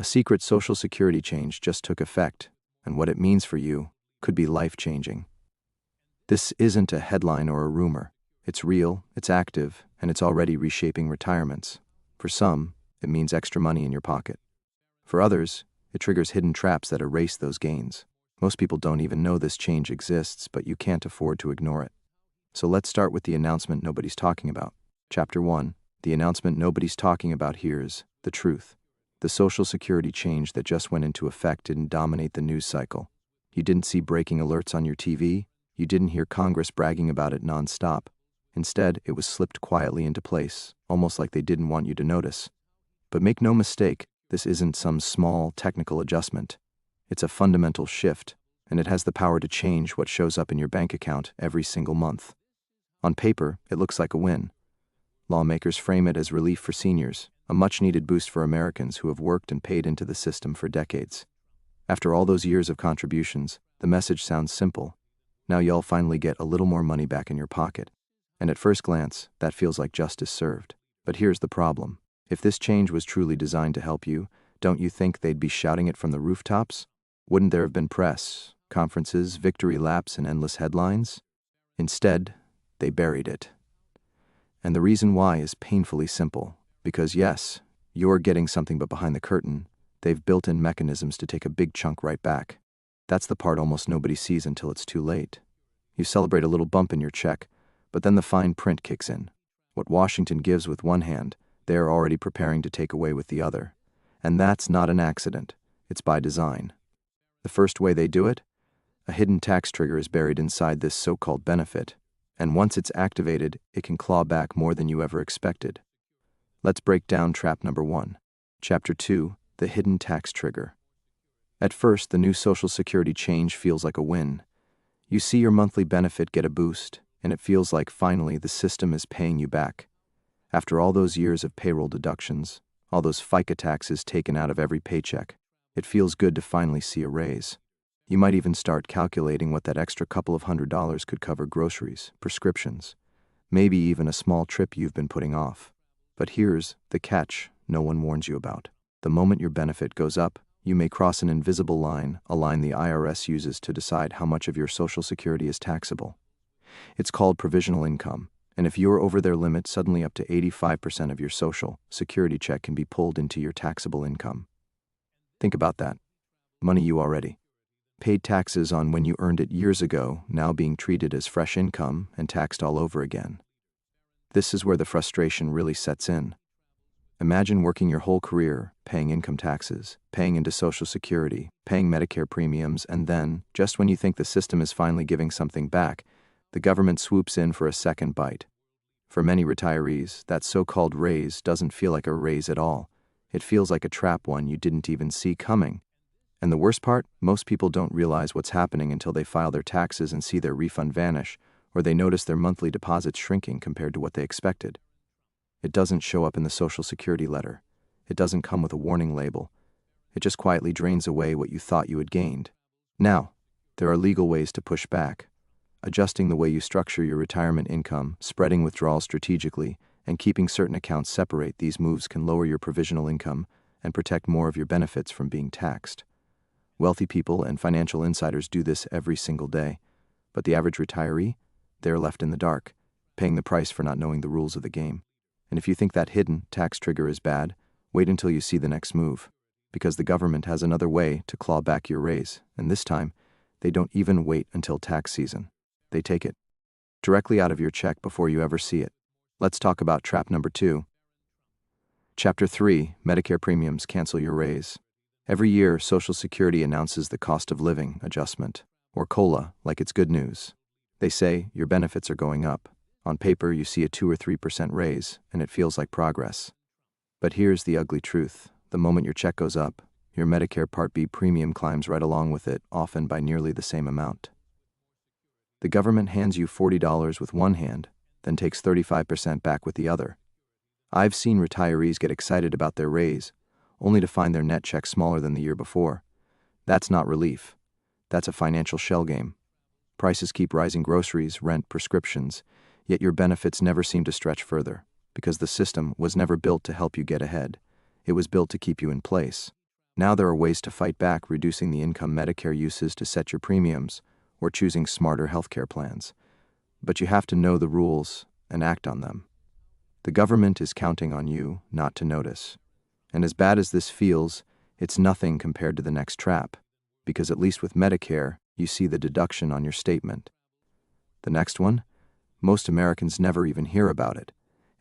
A secret Social Security change just took effect, and what it means for you could be life-changing. This isn't a headline or a rumor. It's real, it's active, and it's already reshaping retirements. For some, it means extra money in your pocket. For others, it triggers hidden traps that erase those gains. Most people don't even know this change exists, but you can't afford to ignore it. So let's start with the announcement nobody's talking about. Chapter 1. The announcement nobody's talking about. Here's the truth. The Social Security change that just went into effect didn't dominate the news cycle. You didn't see breaking alerts on your TV. You didn't hear Congress bragging about it nonstop. Instead, it was slipped quietly into place, almost like they didn't want you to notice. But make no mistake, this isn't some small technical adjustment. It's a fundamental shift, and it has the power to change what shows up in your bank account every single month. On paper, it looks like a win. Lawmakers frame it as relief for seniors, a much-needed boost for Americans who have worked and paid into the system for decades. After all those years of contributions, the message sounds simple. Now you'll finally get a little more money back in your pocket. And at first glance, that feels like justice served. But here's the problem. If this change was truly designed to help you, don't you think they'd be shouting it from the rooftops? Wouldn't there have been press, conferences, victory laps, and endless headlines? Instead, they buried it. And the reason why is painfully simple. Because yes, you're getting something, but behind the curtain, they've built in mechanisms to take a big chunk right back. That's the part almost nobody sees until it's too late. You celebrate a little bump in your check, but then the fine print kicks in. What Washington gives with one hand, they are already preparing to take away with the other. And that's not an accident. It's by design. The first way they do it? A hidden tax trigger is buried inside this so-called benefit, and once it's activated, it can claw back more than you ever expected. Let's break down trap number 1. Chapter 2, the hidden tax trigger. At first, the new Social Security change feels like a win. You see your monthly benefit get a boost, and it feels like finally the system is paying you back. After all those years of payroll deductions, all those FICA taxes taken out of every paycheck, it feels good to finally see a raise. You might even start calculating what that extra couple of $100s could cover: groceries, prescriptions, maybe even a small trip you've been putting off. But here's the catch no one warns you about. The moment your benefit goes up, you may cross an invisible line, a line the IRS uses to decide how much of your Social Security is taxable. It's called provisional income, and if you're over their limit, suddenly up to 85% of your Social Security check can be pulled into your taxable income. Think about that. Money you already paid taxes on when you earned it years ago, now being treated as fresh income and taxed all over again. This is where the frustration really sets in. Imagine working your whole career, paying income taxes, paying into Social Security, paying Medicare premiums, and then, just when you think the system is finally giving something back, the government swoops in for a second bite. For many retirees, that so-called raise doesn't feel like a raise at all. It feels like a trap, one you didn't even see coming. And the worst part, most people don't realize what's happening until they file their taxes and see their refund vanish, or they notice their monthly deposits shrinking compared to what they expected. It doesn't show up in the Social Security letter. It doesn't come with a warning label. It just quietly drains away what you thought you had gained. Now, there are legal ways to push back. Adjusting the way you structure your retirement income, spreading withdrawals strategically, and keeping certain accounts separate. These moves can lower your provisional income and protect more of your benefits from being taxed. Wealthy people and financial insiders do this every single day, but the average retiree, they're left in the dark, paying the price for not knowing the rules of the game. And if you think that hidden tax trigger is bad, wait until you see the next move, because the government has another way to claw back your raise, and this time, they don't even wait until tax season. They take it directly out of your check before you ever see it. Let's talk about trap number 2. Chapter 3, Medicare premiums cancel your raise. Every year, Social Security announces the cost of living adjustment, or COLA, like it's good news. They say your benefits are going up. On paper, you see a 2 or 3% raise, and it feels like progress. But here's the ugly truth. The moment your check goes up, your Medicare Part B premium climbs right along with it, often by nearly the same amount. The government hands you $40 with one hand, then takes 35% back with the other. I've seen retirees get excited about their raise, only to find their net check smaller than the year before. That's not relief. That's a financial shell game. Prices keep rising: groceries, rent, prescriptions, yet your benefits never seem to stretch further, because the system was never built to help you get ahead. It was built to keep you in place. Now there are ways to fight back, reducing the income Medicare uses to set your premiums, or choosing smarter healthcare plans. But you have to know the rules and act on them. The government is counting on you not to notice. And as bad as this feels, it's nothing compared to the next trap, because at least with Medicare, you see the deduction on your statement. The next one? Most Americans never even hear about it,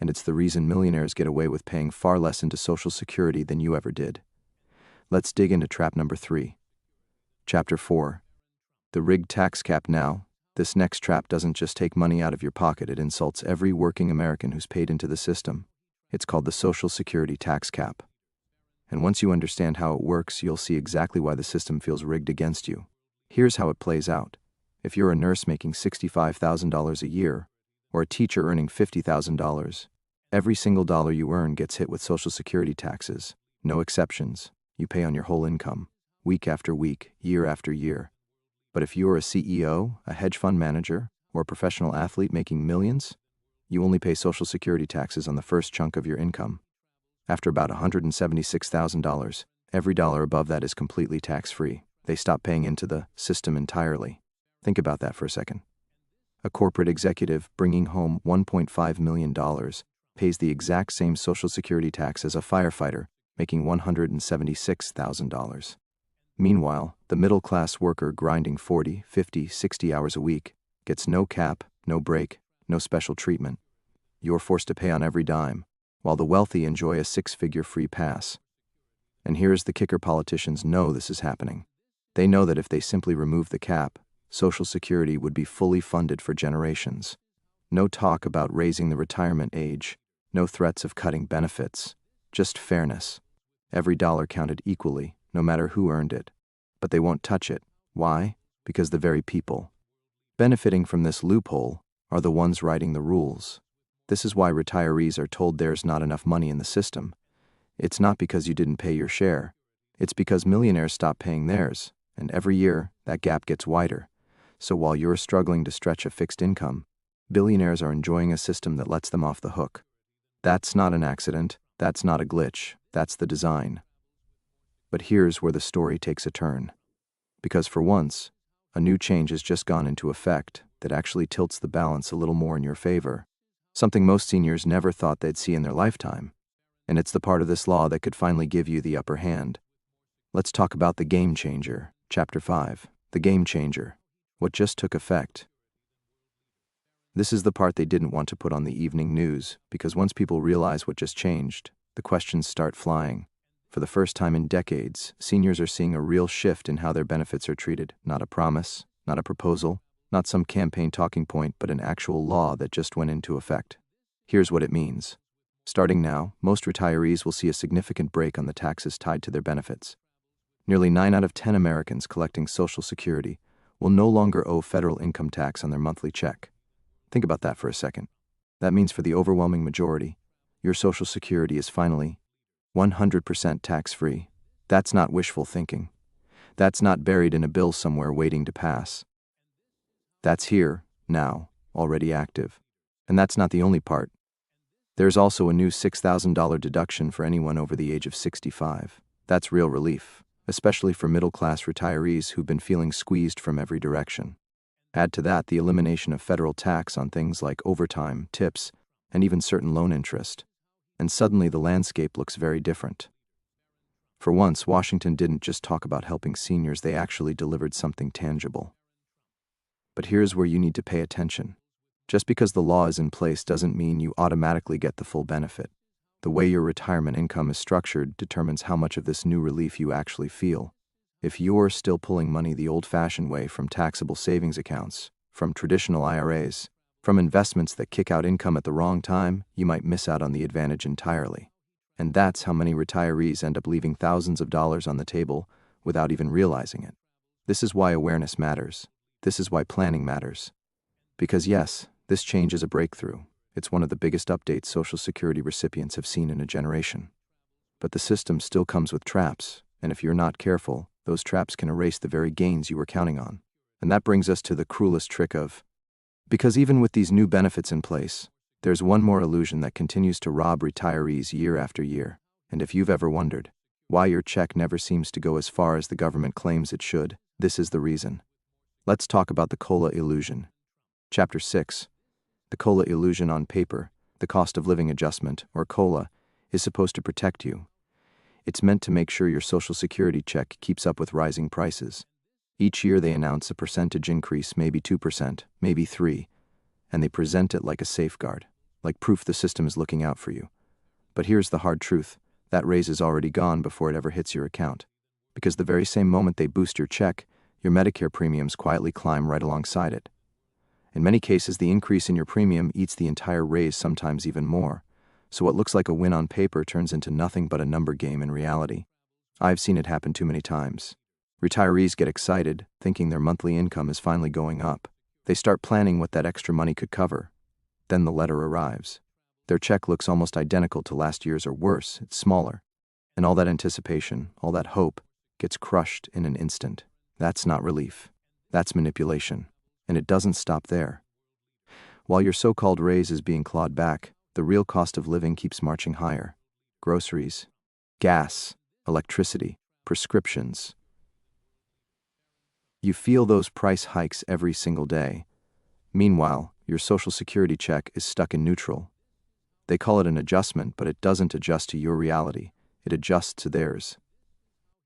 and it's the reason millionaires get away with paying far less into Social Security than you ever did. Let's dig into trap number 3. Chapter 4. The rigged tax cap. Now, this next trap doesn't just take money out of your pocket, it insults every working American who's paid into the system. It's called the Social Security tax cap. And once you understand how it works, you'll see exactly why the system feels rigged against you. Here's how it plays out. If you're a nurse making $65,000 a year, or a teacher earning $50,000, every single dollar you earn gets hit with Social Security taxes. No exceptions. You pay on your whole income, week after week, year after year. But if you're a CEO, a hedge fund manager, or a professional athlete making millions, you only pay Social Security taxes on the first chunk of your income. After about $176,000, every dollar above that is completely tax-free. They stop paying into the system entirely. Think about that for a second. A corporate executive bringing home $1.5 million pays the exact same Social Security tax as a firefighter making $176,000. Meanwhile, the middle-class worker grinding 40, 50, 60 hours a week gets no cap, no break, no special treatment. You're forced to pay on every dime, while the wealthy enjoy a 6-figure free pass. And here's the kicker: politicians know this is happening. They know that if they simply remove the cap, Social Security would be fully funded for generations. No talk about raising the retirement age, no threats of cutting benefits, just fairness. Every dollar counted equally, no matter who earned it. But they won't touch it. Why? Because the very people benefiting from this loophole are the ones writing the rules. This is why retirees are told there's not enough money in the system. It's not because you didn't pay your share. It's because millionaires stop paying theirs, and every year, that gap gets wider. So while you're struggling to stretch a fixed income, billionaires are enjoying a system that lets them off the hook. That's not an accident. That's not a glitch. That's the design. But here's where the story takes a turn. Because for once, a new change has just gone into effect that actually tilts the balance a little more in your favor. Something most seniors never thought they'd see in their lifetime. And it's the part of this law that could finally give you the upper hand. Let's talk about the game changer. Chapter 5. The game changer. What just took effect. This is the part they didn't want to put on the evening news, because once people realize what just changed, the questions start flying. For the first time in decades, seniors are seeing a real shift in how their benefits are treated. Not a promise, not a proposal, not some campaign talking point, but an actual law that just went into effect. Here's what it means. Starting now, most retirees will see a significant break on the taxes tied to their benefits. Nearly 9 out of 10 Americans collecting Social Security will no longer owe federal income tax on their monthly check. Think about that for a second. That means for the overwhelming majority, your Social Security is finally 100% tax-free. That's not wishful thinking. That's not buried in a bill somewhere waiting to pass. That's here, now, already active. And that's not the only part. There's also a new $6,000 deduction for anyone over the age of 65. That's real relief, especially for middle-class retirees who've been feeling squeezed from every direction. Add to that the elimination of federal tax on things like overtime, tips, and even certain loan interest. And suddenly the landscape looks very different. For once, Washington didn't just talk about helping seniors, they actually delivered something tangible. But here's where you need to pay attention. Just because the law is in place doesn't mean you automatically get the full benefit. The way your retirement income is structured determines how much of this new relief you actually feel. If you're still pulling money the old-fashioned way from taxable savings accounts, from traditional IRAs, from investments that kick out income at the wrong time, you might miss out on the advantage entirely. And that's how many retirees end up leaving thousands of dollars on the table without even realizing it. This is why awareness matters. This is why planning matters. Because yes, this change is a breakthrough. It's one of the biggest updates Social Security recipients have seen in a generation. But the system still comes with traps, and if you're not careful, those traps can erase the very gains you were counting on. And that brings us to the cruelest trick of, because even with these new benefits in place, there's one more illusion that continues to rob retirees year after year. And if you've ever wondered, Why your check never seems to go as far as the government claims it should. This is the reason. Let's talk about the COLA illusion. Chapter 6. The COLA illusion on paper, the cost of living adjustment, or COLA, is supposed to protect you. It's meant to make sure your Social Security check keeps up with rising prices. Each year they announce a percentage increase, maybe 2%, maybe 3%, and they present it like a safeguard, like proof the system is looking out for you. But here's the hard truth. That raise is already gone before it ever hits your account. Because the very same moment they boost your check, your Medicare premiums quietly climb right alongside it. In many cases, the increase in your premium eats the entire raise, sometimes even more. So what looks like a win on paper turns into nothing but a number game in reality. I've seen it happen too many times. Retirees get excited, thinking their monthly income is finally going up. They start planning what that extra money could cover. Then the letter arrives. Their check looks almost identical to last year's, or worse, it's smaller. And all that anticipation, all that hope, gets crushed in an instant. That's not relief. That's manipulation. And it doesn't stop there. While your so-called raise is being clawed back, the real cost of living keeps marching higher. Groceries, gas, electricity, prescriptions. You feel those price hikes every single day. Meanwhile, your Social Security check is stuck in neutral. They call it an adjustment, but it doesn't adjust to your reality. It adjusts to theirs.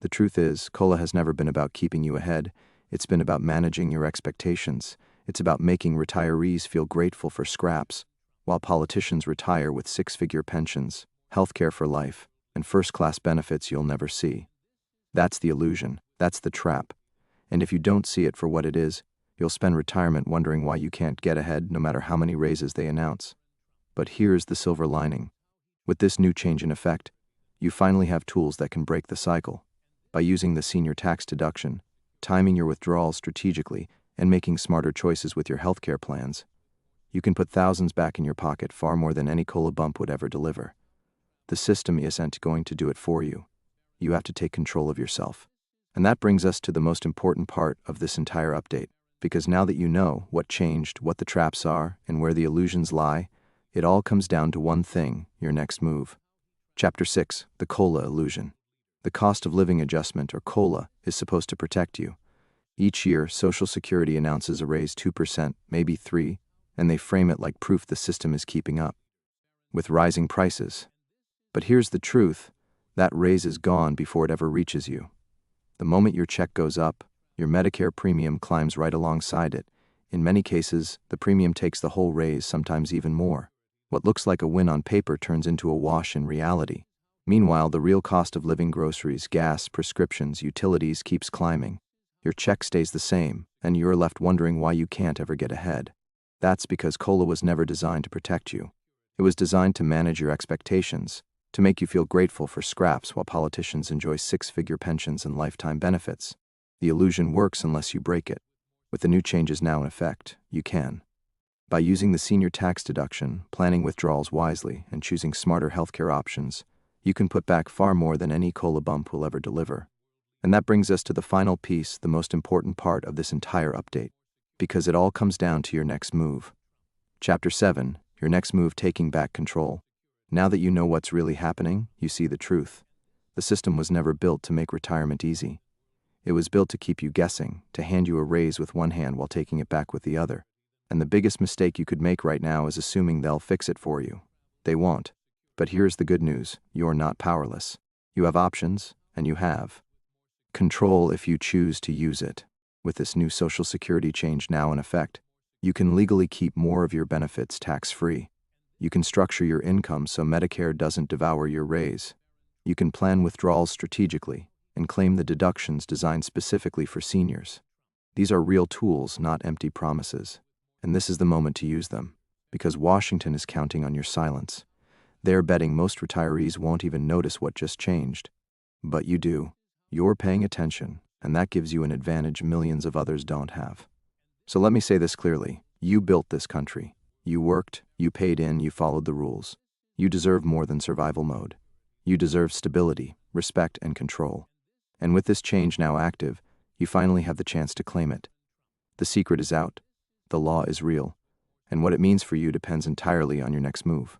The truth is, COLA has never been about keeping you ahead. It's been about managing your expectations. It's about making retirees feel grateful for scraps, while politicians retire with six-figure pensions, healthcare for life, and first-class benefits you'll never see. That's the illusion. That's the trap. And if you don't see it for what it is, you'll spend retirement wondering why you can't get ahead no matter how many raises they announce. But here's the silver lining. With this new change in effect, you finally have tools that can break the cycle. By using the senior tax deduction, timing your withdrawals strategically, and making smarter choices with your healthcare plans, you can put thousands back in your pocket, far more than any COLA bump would ever deliver. The system isn't going to do it for you. You have to take control of yourself. And that brings us to the most important part of this entire update, because now that you know what changed, what the traps are, and where the illusions lie, it all comes down to one thing: your next move. Chapter 6. The COLA illusion. The cost of living adjustment, or COLA, is supposed to protect you. Each year, Social Security announces a raise 2%, maybe 3%, and they frame it like proof the system is keeping up with rising prices. But here's the truth: that raise is gone before it ever reaches you. The moment your check goes up, your Medicare premium climbs right alongside it. In many cases, the premium takes the whole raise, sometimes even more. What looks like a win on paper turns into a wash in reality. Meanwhile, the real cost of living, groceries, gas, prescriptions, utilities, keeps climbing. Your check stays the same, and you're left wondering why you can't ever get ahead. That's because COLA was never designed to protect you. It was designed to manage your expectations, to make you feel grateful for scraps while politicians enjoy six-figure pensions and lifetime benefits. The illusion works unless you break it. With the new changes now in effect, you can. By using the senior tax deduction, planning withdrawals wisely, and choosing smarter healthcare options, you can put back far more than any COLA bump will ever deliver. And that brings us to the final piece, the most important part of this entire update, because it all comes down to your next move. Chapter 7. Your next move: taking back control. Now that you know what's really happening, you see the truth. The system was never built to make retirement easy. It was built to keep you guessing, to hand you a raise with one hand while taking it back with the other. And the biggest mistake you could make right now is assuming they'll fix it for you. They won't. But here's the good news: you're not powerless. You have options, and you have control if you choose to use it. With this new Social Security change now in effect, you can legally keep more of your benefits tax-free. You can structure your income so Medicare doesn't devour your raise. You can plan withdrawals strategically and claim the deductions designed specifically for seniors. These are real tools, not empty promises. And this is the moment to use them, because Washington is counting on your silence. They're betting most retirees won't even notice what just changed. But you do. You're paying attention, and that gives you an advantage millions of others don't have. So let me say this clearly: you built this country. You worked, you paid in, you followed the rules. You deserve more than survival mode. You deserve stability, respect, and control. And with this change now active, you finally have the chance to claim it. The secret is out. The law is real. And what it means for you depends entirely on your next move.